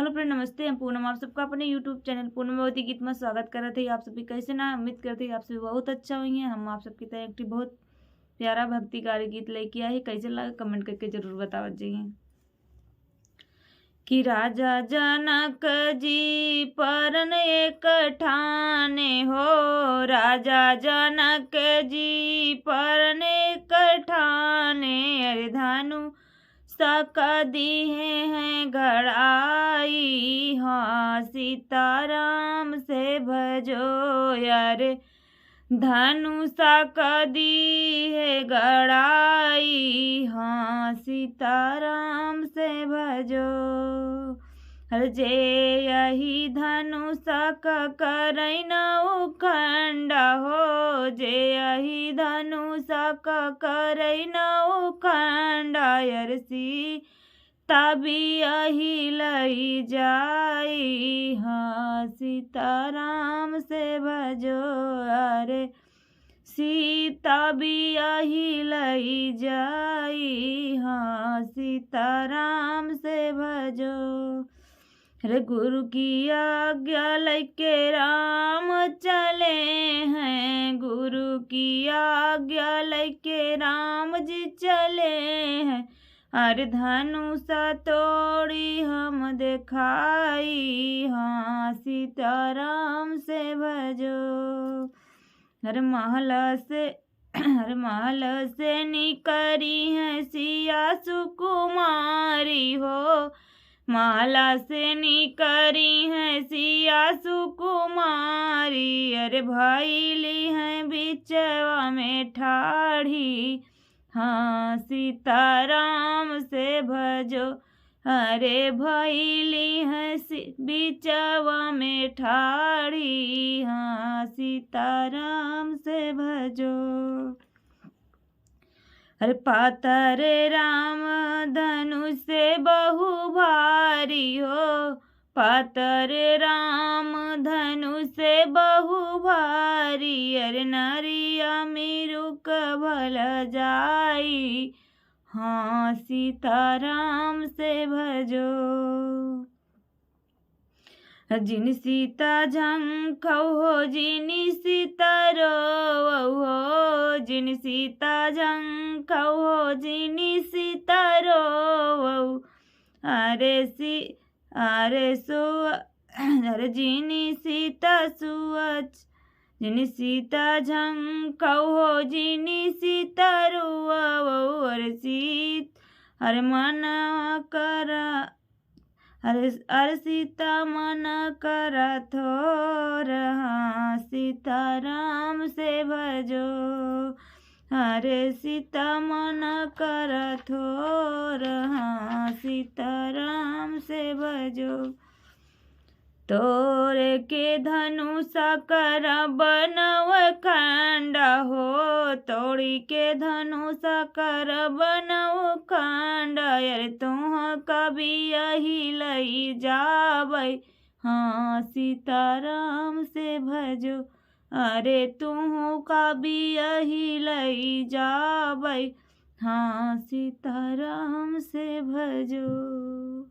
Hello friend, नमस्ते। हम पूनम आप सबका अपने यूट्यूब चैनल पूनम भगवती गीत में स्वागत कर रहे थे। आप सभी कैसे ना, उम्मीद करते हैं आप सभी बहुत अच्छा हुई हैं। हम आप सबकी तरह एक बहुत प्यारा भक्तिकारी गीत लेके आए। कैसे लगा कमेंट करके जरूर बताओ जाइए। कि राजा जनक जी परन एक ठाने हो, राजा जनक जी परन एक ठाने, अरे धानु सका दिए हैं गड़ाई, हाँ सीताराम से भजो यार, धनुषा कदी है गड़ाई, हाँ सीताराम से भजो। हर जे यही धनुषा का करैन उखंडा हो, जे यही धनुषा का करैन उखंडा, यार तभी यही लई जाई, हाँ सीताराम से भजो, अरे सीता भी यही लई जाई, हाँ सीताराम से भजो। अरे गुरु की आज्ञा लेके राम चले हैं, गुरु की आज्ञा लेके राम जी चले हैं, अरे धनुषा तोड़ी हम दिखाई, हाँ सीताराम से भजो। हर महल से निकरी है सिया सुकुमारी हो, माला से निकरी है सिया सुकुमारी, अरे भैली है बिचवा में ठाढ़ी, हाँ सीताराम से भजो, अरे भैली है बिचवा में ठाढ़ी, हाँ सीताराम से भजो। अरे पातर राम धनुष से बहु भारी हो, पातर राम धनुष से बहु भारी, अरे नरिया मिरुक भल जाई, हाँ सीताराम से भजो। जिन सीता झंखौ हो, जिन सीता रोवौ हो, जिन सीता झंखौ हो, जिन सीता रोवौ, अरे जिन सीता सुअच, जिन सीता झंखौ हो, जिन सीता रोवौ, अरे मन करा, अरे सीता मन करा थोर, हाँ सीताराम से भजो, अरे सीता मन करा थोर, हाँ सीताराम से भजो। तोरे के धनुषा कर बनव खंडा हो, तोड़ी के धनुषा कर बनव खंडा, यार तुह कभी यही लई जाबै, हाँ सीताराम से भजो, अरे तुह कभी यही लई जाबै, हाँ सीताराम से भजो।